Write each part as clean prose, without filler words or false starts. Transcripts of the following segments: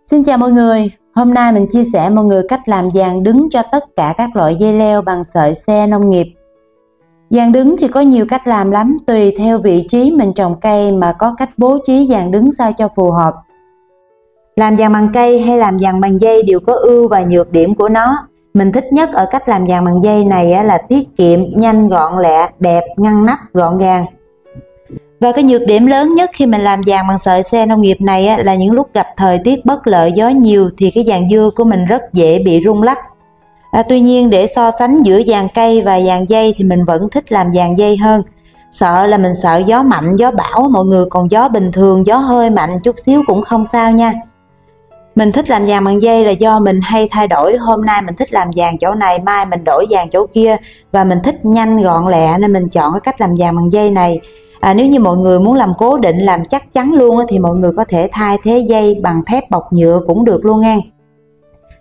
Xin chào mọi người, hôm nay mình chia sẻ mọi người cách làm giàn đứng cho tất cả các loại dây leo bằng sợi xe nông nghiệp. Giàn đứng thì có nhiều cách làm lắm, tùy theo vị trí mình trồng cây mà có cách bố trí giàn đứng sao cho phù hợp. Làm giàn bằng cây hay làm giàn bằng dây đều có ưu và nhược điểm của nó. Mình thích nhất ở cách làm giàn bằng dây này là tiết kiệm, nhanh, gọn lẹ, đẹp, ngăn nắp, gọn gàng. Và cái nhược điểm lớn nhất khi mình làm giàn bằng sợi xe nông nghiệp này là những lúc gặp thời tiết bất lợi, gió nhiều thì cái giàn dưa của mình rất dễ bị rung lắc. Tuy nhiên để so sánh giữa giàn cây và giàn dây thì mình vẫn thích làm giàn dây hơn. Mình sợ gió mạnh, gió bão mọi người, còn gió bình thường, gió hơi mạnh chút xíu cũng không sao nha. Mình thích làm giàn bằng dây là do mình hay thay đổi, hôm nay mình thích làm giàn chỗ này, mai mình đổi giàn chỗ kia, và mình thích nhanh gọn lẹ nên mình chọn cái cách làm giàn bằng dây này. Nếu như mọi người muốn làm cố định, làm chắc chắn luôn thì mọi người có thể thay thế dây bằng thép bọc nhựa cũng được luôn nha.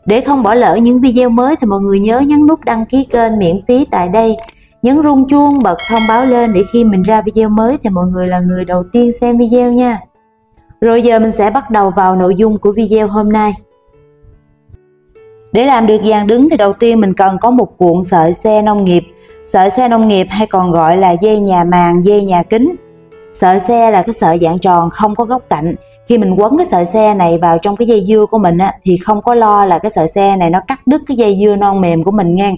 Để không bỏ lỡ những video mới thì mọi người nhớ nhấn nút đăng ký kênh miễn phí tại đây, nhấn rung chuông bật thông báo lên để khi mình ra video mới thì mọi người là người đầu tiên xem video nha. Rồi giờ mình sẽ bắt đầu vào nội dung của video hôm nay. Để làm được giàn đứng thì đầu tiên mình cần có một cuộn sợi xe nông nghiệp. Sợi xe nông nghiệp hay còn gọi là dây nhà màng, dây nhà kính. Sợi xe là cái sợi dạng tròn không có góc cạnh. Khi mình quấn cái sợi xe này vào trong cái dây dưa của mình thì không có lo là cái sợi xe này nó cắt đứt cái dây dưa non mềm của mình nha.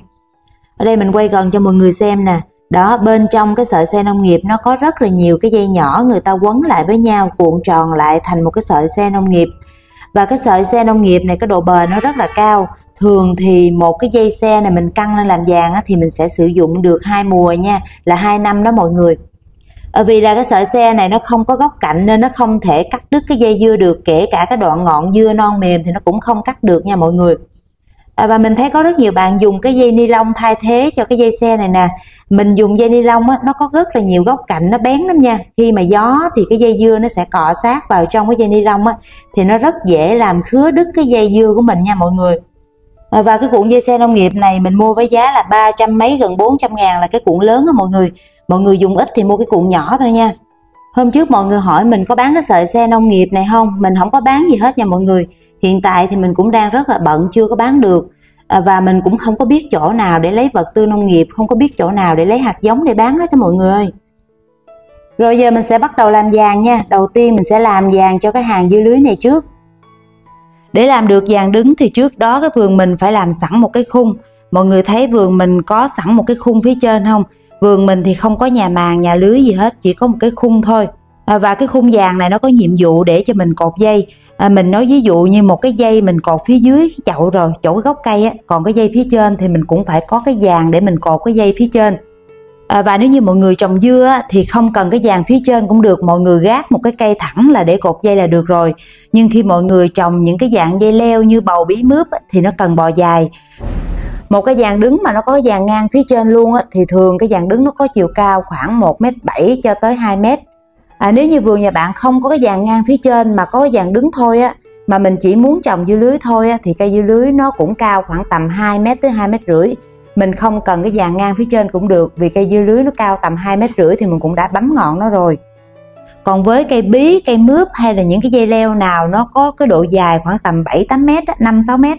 Ở đây mình quay gần cho mọi người xem nè. Đó, bên trong cái sợi xe nông nghiệp nó có rất là nhiều cái dây nhỏ người ta quấn lại với nhau, cuộn tròn lại thành một cái sợi xe nông nghiệp. Và cái sợi xe nông nghiệp này cái độ bền nó rất là cao. Thường thì một cái dây xe này mình căng lên làm giàn thì mình sẽ sử dụng được 2 mùa nha, là 2 năm đó mọi người. Vì là cái sợi xe này nó không có góc cạnh nên nó không thể cắt đứt cái dây dưa được, kể cả cái đoạn ngọn dưa non mềm thì nó cũng không cắt được nha mọi người. Và mình thấy có rất nhiều bạn dùng cái dây ni lông thay thế cho cái dây xe này nè. Mình dùng dây ni lông nó có rất là nhiều góc cạnh, nó bén lắm nha. Khi mà gió thì cái dây dưa nó sẽ cọ sát vào trong cái dây ni lông thì nó rất dễ làm khứa đứt cái dây dưa của mình nha mọi người. Và cái cuộn dây xe nông nghiệp này mình mua với giá là 300 mấy, gần 400 ngàn là cái cuộn lớn mọi người. Mọi người dùng ít thì mua cái cuộn nhỏ thôi nha. Hôm trước mọi người hỏi mình có bán cái sợi xe nông nghiệp này không? Mình không có bán gì hết nha mọi người. Hiện tại thì mình cũng đang rất là bận, chưa có bán được. Và mình cũng không có biết chỗ nào để lấy vật tư nông nghiệp, không có biết chỗ nào để lấy hạt giống để bán hết đó mọi người ơi. Rồi giờ mình sẽ bắt đầu làm giàn nha. Đầu tiên mình sẽ làm giàn cho cái hàng dưa lưới này trước. Để làm được giàn đứng thì trước đó cái vườn mình phải làm sẵn một cái khung. Mọi người thấy vườn mình có sẵn một cái khung phía trên không? Vườn mình thì không có nhà màng, nhà lưới gì hết, chỉ có một cái khung thôi. Và cái khung giàn này nó có nhiệm vụ để cho mình cột dây. Mình nói ví dụ như một cái dây mình cột phía dưới cái chậu rồi, chỗ cái gốc cây còn cái dây phía trên thì mình cũng phải có cái giàn để mình cột cái dây phía trên. Và nếu như mọi người trồng dưa thì không cần cái giàn phía trên cũng được, mọi người gác một cái cây thẳng là để cột dây là được rồi. Nhưng khi mọi người trồng những cái dạng dây leo như bầu, bí, mướp thì nó cần bò dài. Một cái giàn đứng mà nó có giàn ngang phía trên luôn thì thường cái giàn đứng nó có chiều cao khoảng 1m7 cho tới 2m. Nếu như vườn nhà bạn không có cái giàn ngang phía trên mà có cái giàn đứng thôi mà mình chỉ muốn trồng dưa lưới thôi thì cây dưa lưới nó cũng cao khoảng tầm 2m tới 2m50. Mình không cần cái giàn ngang phía trên cũng được, vì cây dưa lưới nó cao tầm 2m50 thì mình cũng đã bấm ngọn nó rồi. Còn với cây bí, cây mướp hay là những cái dây leo nào nó có cái độ dài khoảng tầm 7-8m, 5-6m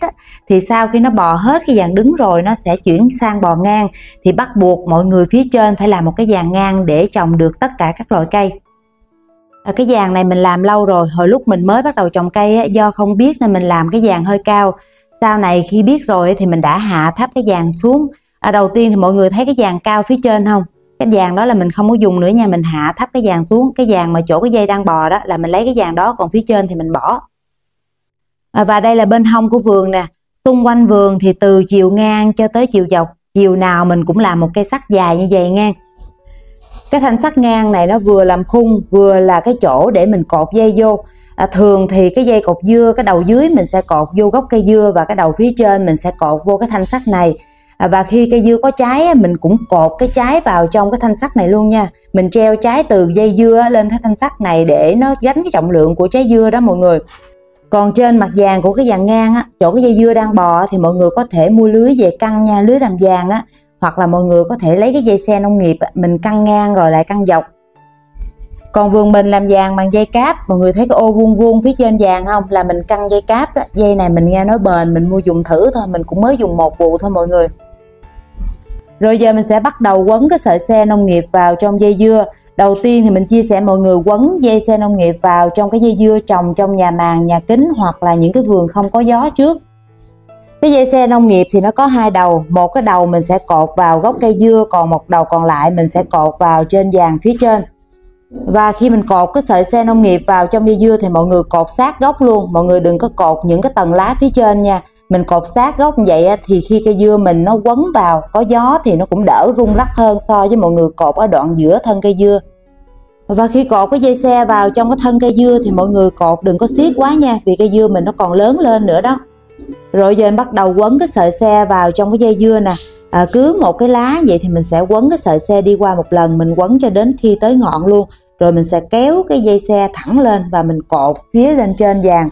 thì sau khi nó bò hết cái giàn đứng rồi nó sẽ chuyển sang bò ngang, thì bắt buộc mọi người phía trên phải làm một cái giàn ngang để trồng được tất cả các loại cây. Cái giàn này mình làm lâu rồi, hồi lúc mình mới bắt đầu trồng cây do không biết nên mình làm cái giàn hơi cao. Sau này khi biết rồi thì mình đã hạ thấp cái giàn xuống. Đầu tiên thì mọi người thấy cái giàn cao phía trên không? Cái giàn đó là mình không có dùng nữa nha, mình hạ thấp cái giàn xuống. Cái giàn mà chỗ cái dây đang bò đó là mình lấy cái giàn đó, còn phía trên thì mình bỏ. Và đây là bên hông của vườn nè. Xung quanh vườn thì từ chiều ngang cho tới chiều dọc, chiều nào mình cũng làm một cây sắt dài như vậy ngang. Cái thanh sắt ngang này nó vừa làm khung, vừa là cái chỗ để mình cột dây vô. Thường thì cái dây cột dưa, cái đầu dưới mình sẽ cột vô gốc cây dưa và cái đầu phía trên mình sẽ cột vô cái thanh sắt này. Và khi cây dưa có trái mình cũng cột cái trái vào trong cái thanh sắt này luôn nha. Mình treo trái từ dây dưa lên cái thanh sắt này để nó gánh cái trọng lượng của trái dưa đó mọi người. Còn trên mặt giàn của cái giàn ngang chỗ cái dây dưa đang bò thì mọi người có thể mua lưới về căng nha, lưới làm giàn hoặc là mọi người có thể lấy cái dây xe nông nghiệp mình căng ngang rồi lại căng dọc. Còn vườn mình làm vàng bằng dây cáp, mọi người thấy cái ô vuông vuông phía trên vàng không, là mình căng dây cáp đó. Dây này mình nghe nói bền, mình mua dùng thử thôi, mình cũng mới dùng một vụ thôi mọi người. Rồi giờ mình sẽ bắt đầu quấn cái sợi xe nông nghiệp vào trong dây dưa. Đầu tiên thì mình chia sẻ mọi người quấn dây xe nông nghiệp vào trong cái dây dưa trồng trong nhà màng, nhà kính hoặc là những cái vườn không có gió trước. Cái dây xe nông nghiệp thì nó có hai đầu, một cái đầu mình sẽ cột vào gốc cây dưa, còn một đầu còn lại mình sẽ cột vào trên vàng phía trên. Và khi mình cột cái sợi xe nông nghiệp vào trong dây dưa thì mọi người cột sát gốc luôn, mọi người đừng có cột những cái tầng lá phía trên nha. Mình cột sát gốc như vậy thì khi cây dưa mình nó quấn vào có gió thì nó cũng đỡ rung lắc hơn so với mọi người cột ở đoạn giữa thân cây dưa. Và khi cột cái dây xe vào trong cái thân cây dưa thì mọi người cột đừng có siết quá nha, vì cây dưa mình nó còn lớn lên nữa đó. Rồi giờ em bắt đầu quấn cái sợi xe vào trong cái dây dưa nè. Cứ một cái lá vậy thì mình sẽ quấn cái sợi xe đi qua một lần, mình quấn cho đến khi tới ngọn luôn. Rồi mình sẽ kéo cái dây xe thẳng lên và mình cột phía lên trên vàng.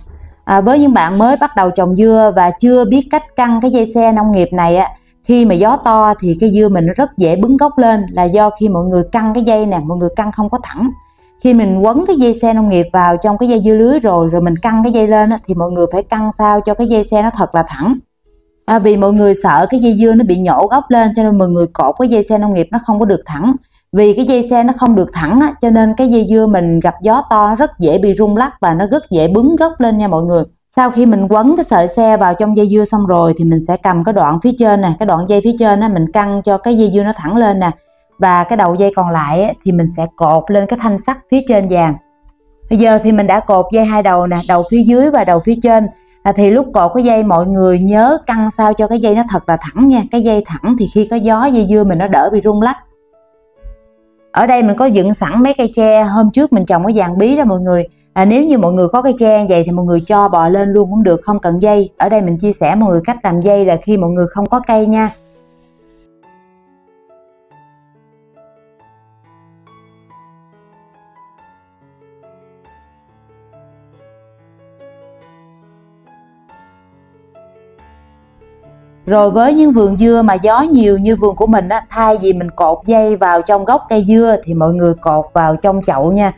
Với những bạn mới bắt đầu trồng dưa và chưa biết cách căng cái dây xe nông nghiệp này á, khi mà gió to thì cây dưa mình nó rất dễ bứng gốc lên, là do khi mọi người căng cái dây nè, mọi người căng không có thẳng. Khi mình quấn cái dây xe nông nghiệp vào trong cái dây dưa lưới rồi mình căng cái dây lên á, thì mọi người phải căng sao cho cái dây xe nó thật là thẳng. Vì mọi người sợ cái dây dưa nó bị nhổ gốc lên, cho nên mọi người cột cái dây xe nông nghiệp nó không có được thẳng. Vì cái dây xe nó không được thẳng á, cho nên cái dây dưa mình gặp gió to nó rất dễ bị rung lắc và nó rất dễ bứng gốc lên nha mọi người. Sau khi mình quấn cái sợi xe vào trong dây dưa xong rồi thì mình sẽ cầm cái đoạn phía trên nè, cái đoạn dây phía trên á, mình căng cho cái dây dưa nó thẳng lên nè. Và cái đầu dây còn lại á, thì mình sẽ cột lên cái thanh sắt phía trên vàng. Bây giờ thì mình đã cột dây hai đầu nè, đầu phía dưới và đầu phía trên. Thì lúc cột cái dây mọi người nhớ căng sao cho cái dây nó thật là thẳng nha. Cái dây thẳng thì khi có gió dây dưa mình nó đỡ bị rung lắc. Ở đây mình có dựng sẵn mấy cây tre, hôm trước mình trồng cái vàng bí đó mọi người. Nếu như mọi người có cây tre vậy thì mọi người cho bò lên luôn cũng được, không cần dây. Ở đây mình chia sẻ mọi người cách làm dây là khi mọi người không có cây nha. Rồi với những vườn dưa mà gió nhiều như vườn của mình á, thay vì mình cột dây vào trong gốc cây dưa thì mọi người cột vào trong chậu nha.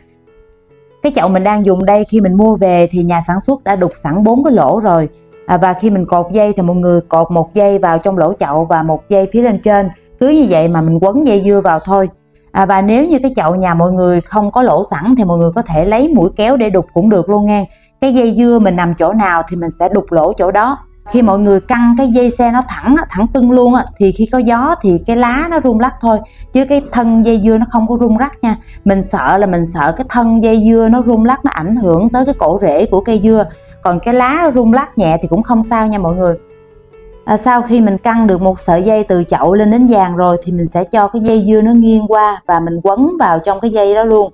Cái chậu mình đang dùng đây khi mình mua về thì nhà sản xuất đã đục sẵn 4 cái lỗ rồi. Và khi mình cột dây thì mọi người cột một dây vào trong lỗ chậu và một dây phía lên trên. Cứ như vậy mà mình quấn dây dưa vào thôi. Và nếu như cái chậu nhà mọi người không có lỗ sẵn thì mọi người có thể lấy mũi kéo để đục cũng được luôn nha. Cái dây dưa mình nằm chỗ nào thì mình sẽ đục lỗ chỗ đó. Khi mọi người căng cái dây xe nó thẳng tưng luôn á, thì khi có gió thì cái lá nó rung lắc thôi, chứ cái thân dây dưa nó không có rung lắc nha. Mình sợ cái thân dây dưa nó rung lắc, nó ảnh hưởng tới cái cổ rễ của cây dưa. Còn cái lá rung lắc nhẹ thì cũng không sao nha mọi người. Sau khi mình căng được một sợi dây từ chậu lên đến vàng rồi thì mình sẽ cho cái dây dưa nó nghiêng qua và mình quấn vào trong cái dây đó luôn.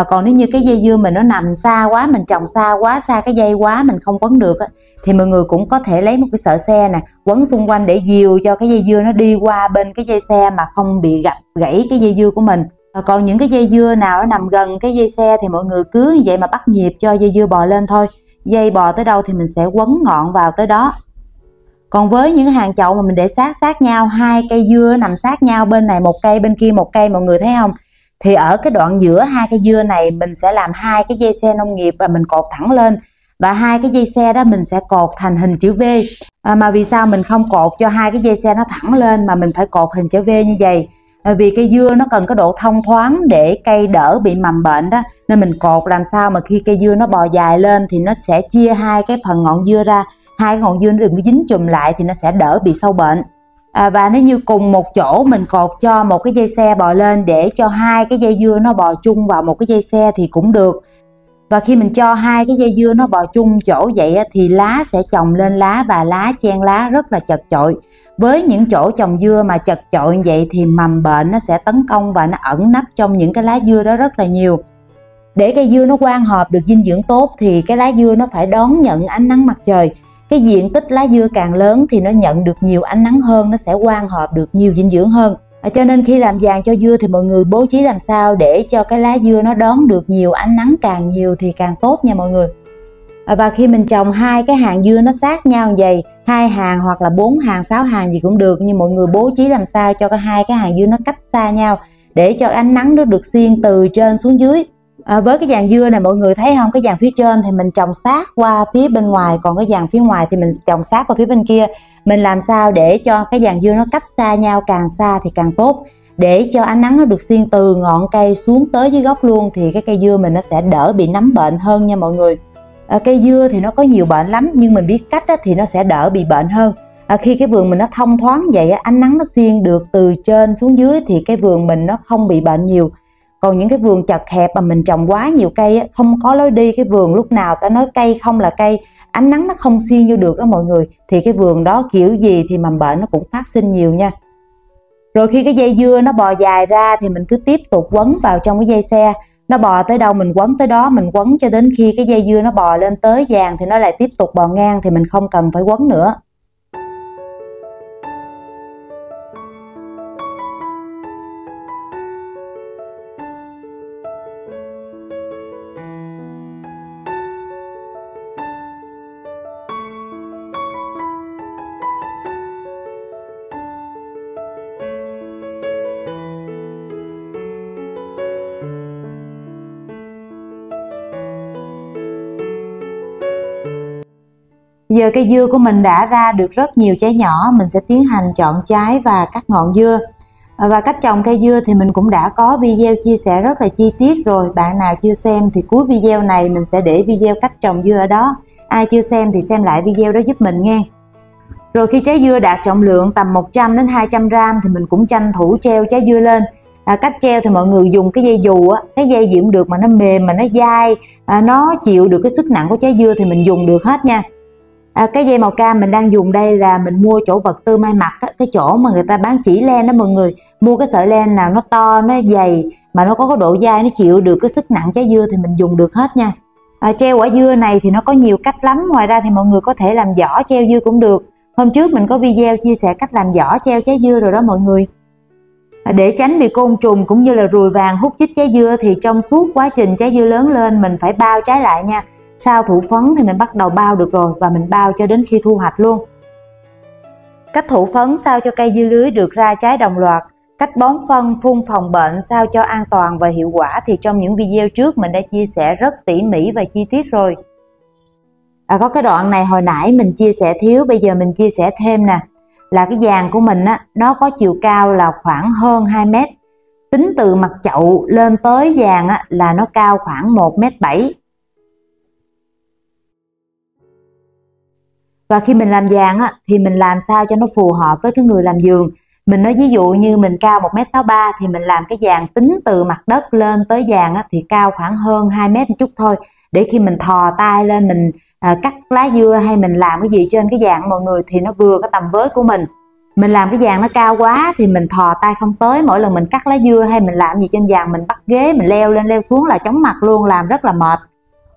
Còn nếu như cái dây dưa mình nó nằm xa quá, mình trồng xa quá, xa cái dây quá mình không quấn được á, thì mọi người cũng có thể lấy một cái sợi xe nè quấn xung quanh để dìu cho cái dây dưa nó đi qua bên cái dây xe mà không bị gãy cái dây dưa của mình. Còn những cái dây dưa nào nó nằm gần cái dây xe thì mọi người cứ như vậy mà bắt nhịp cho dây dưa bò lên thôi. Dây bò tới đâu thì mình sẽ quấn ngọn vào tới đó. Còn với những hàng chậu mà mình để sát nhau, hai cây dưa nằm sát nhau, bên này một cây bên kia một cây, mọi người thấy không? Thì ở cái đoạn giữa hai cây dưa này mình sẽ làm hai cái dây xe nông nghiệp và mình cột thẳng lên. Và hai cái dây xe đó mình sẽ cột thành hình chữ V. Mà vì sao mình không cột cho hai cái dây xe nó thẳng lên mà mình phải cột hình chữ V như vậy? Vì cây dưa nó cần có độ thông thoáng để cây đỡ bị mầm bệnh đó. Nên mình cột làm sao mà khi cây dưa nó bò dài lên thì nó sẽ chia hai cái phần ngọn dưa ra. Hai cái ngọn dưa nó đừng có dính chùm lại thì nó sẽ đỡ bị sâu bệnh. Và nếu như cùng một chỗ mình cột cho một cái dây xe bò lên để cho hai cái dây dưa nó bò chung vào một cái dây xe thì cũng được. Và khi mình cho hai cái dây dưa nó bò chung chỗ vậy thì lá sẽ chồng lên lá và lá chen lá rất là chật chội. Với những chỗ trồng dưa mà chật chội như vậy thì mầm bệnh nó sẽ tấn công và nó ẩn nấp trong những cái lá dưa đó rất là nhiều. Để cây dưa nó quang hợp được dinh dưỡng tốt thì cái lá dưa nó phải đón nhận ánh nắng mặt trời. Cái diện tích lá dưa càng lớn thì nó nhận được nhiều ánh nắng hơn, nó sẽ quang hợp được nhiều dinh dưỡng hơn. Cho nên khi làm vàng cho dưa thì mọi người bố trí làm sao để cho cái lá dưa nó đón được nhiều ánh nắng, càng nhiều thì càng tốt nha mọi người. Và khi mình trồng hai cái hàng dưa nó sát nhau như vậy, 2 hàng hoặc là 4 hàng, 6 hàng gì cũng được, nhưng mọi người bố trí làm sao cho hai cái hàng dưa nó cách xa nhau để cho ánh nắng nó được xuyên từ trên xuống dưới. Với cái dàn dưa này mọi người thấy không, cái dàn phía trên thì mình trồng sát qua phía bên ngoài, còn cái dàn phía ngoài thì mình trồng sát qua phía bên kia. Mình làm sao để cho cái dàn dưa nó cách xa nhau, càng xa thì càng tốt, để cho ánh nắng nó được xuyên từ ngọn cây xuống tới dưới gốc luôn, thì cái cây dưa mình nó sẽ đỡ bị nấm bệnh hơn nha mọi người. Cây dưa thì nó có nhiều bệnh lắm, nhưng mình biết cách thì nó sẽ đỡ bị bệnh hơn. Khi cái vườn mình nó thông thoáng vậy, ánh nắng nó xuyên được từ trên xuống dưới thì cái vườn mình nó không bị bệnh nhiều. Còn những cái vườn chật hẹp mà mình trồng quá nhiều cây, không có lối đi, cái vườn lúc nào ta nói cây không là cây, ánh nắng nó không xuyên vô được đó mọi người, thì cái vườn đó kiểu gì thì mầm bệnh nó cũng phát sinh nhiều nha. Rồi khi cái dây dưa nó bò dài ra thì mình cứ tiếp tục quấn vào trong cái dây xe. Nó bò tới đâu mình quấn tới đó, mình quấn cho đến khi cái dây dưa nó bò lên tới vàng thì nó lại tiếp tục bò ngang, thì mình không cần phải quấn nữa. Giờ cây dưa của mình đã ra được rất nhiều trái nhỏ, mình sẽ tiến hành chọn trái và cắt ngọn dưa. Và cách trồng cây dưa thì mình cũng đã có video chia sẻ rất là chi tiết rồi. Bạn nào chưa xem thì cuối video này mình sẽ để video cách trồng dưa ở đó. Ai chưa xem thì xem lại video đó giúp mình nghe. Rồi khi trái dưa đạt trọng lượng tầm 100 đến 200 gram thì mình cũng tranh thủ treo trái dưa lên. Cách treo thì mọi người dùng cái dây dù á, cái dây gì cũng được mà nó mềm mà nó dai, nó chịu được cái sức nặng của trái dưa thì mình dùng được hết nha. Cái dây màu cam mình đang dùng đây là mình mua chỗ vật tư may mặc á, cái chỗ mà người ta bán chỉ len đó mọi người. Mua cái sợi len nào nó to, nó dày mà nó có cái độ dai, nó chịu được cái sức nặng trái dưa thì mình dùng được hết nha. Treo quả dưa này thì nó có nhiều cách lắm. Ngoài ra thì mọi người có thể làm giỏ treo dưa cũng được. Hôm trước mình có video chia sẻ cách làm giỏ treo trái dưa rồi đó mọi người. Để tránh bị côn trùng cũng như là ruồi vàng hút chích trái dưa thì trong suốt quá trình trái dưa lớn lên mình phải bao trái lại nha. Sau thụ phấn thì mình bắt đầu bao được rồi, và mình bao cho đến khi thu hoạch luôn. Cách thụ phấn sao cho cây dưa lưới được ra trái đồng loạt, cách bón phân, phun phòng bệnh sao cho an toàn và hiệu quả thì trong những video trước mình đã chia sẻ rất tỉ mỉ và chi tiết rồi. Có cái đoạn này hồi nãy mình chia sẻ thiếu, bây giờ mình chia sẻ thêm nè. Là cái giàn của mình á, nó có chiều cao là khoảng hơn 2 mét. Tính từ mặt chậu lên tới giàn á, là nó cao khoảng 1,7 m. Và khi mình làm giàn á, thì mình làm sao cho nó phù hợp với cái người làm vườn. Mình nói ví dụ như mình cao 1,63 m thì mình làm cái giàn tính từ mặt đất lên tới giàn á, thì cao khoảng hơn 2 mét một chút thôi. Để khi mình thò tay lên mình cắt lá dưa hay mình làm cái gì trên cái giàn mọi người thì nó vừa cái tầm với của mình. Mình làm cái giàn nó cao quá thì mình thò tay không tới, mỗi lần mình cắt lá dưa hay mình làm gì trên giàn mình bắt ghế mình leo lên leo xuống là chóng mặt luôn, làm rất là mệt.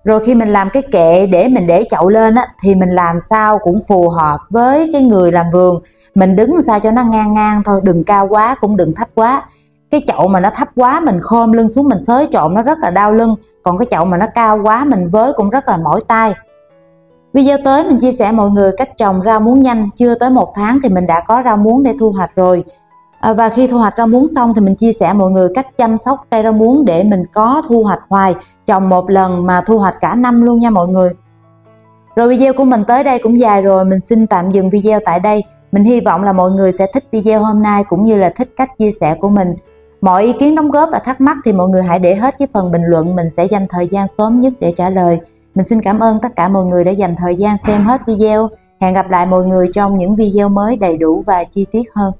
Rồi khi mình làm cái kệ để mình để chậu lên á, thì mình làm sao cũng phù hợp với cái người làm vườn. Mình đứng sao cho nó ngang ngang thôi, đừng cao quá cũng đừng thấp quá. Cái chậu mà nó thấp quá mình khom lưng xuống mình xới trộn nó rất là đau lưng. Còn cái chậu mà nó cao quá mình với cũng rất là mỏi tay. Video tới mình chia sẻ mọi người cách trồng rau muống nhanh. Chưa tới 1 tháng thì mình đã có rau muống để thu hoạch rồi. Và khi thu hoạch rau muống xong thì mình chia sẻ mọi người cách chăm sóc cây rau muống để mình có thu hoạch hoài, trồng một lần mà thu hoạch cả năm luôn nha mọi người. Rồi video của mình tới đây cũng dài rồi, mình xin tạm dừng video tại đây. Mình hy vọng là mọi người sẽ thích video hôm nay cũng như là thích cách chia sẻ của mình. Mọi ý kiến đóng góp và thắc mắc thì mọi người hãy để hết cái phần bình luận, mình sẽ dành thời gian sớm nhất để trả lời. Mình xin cảm ơn tất cả mọi người đã dành thời gian xem hết video. Hẹn gặp lại mọi người trong những video mới đầy đủ và chi tiết hơn.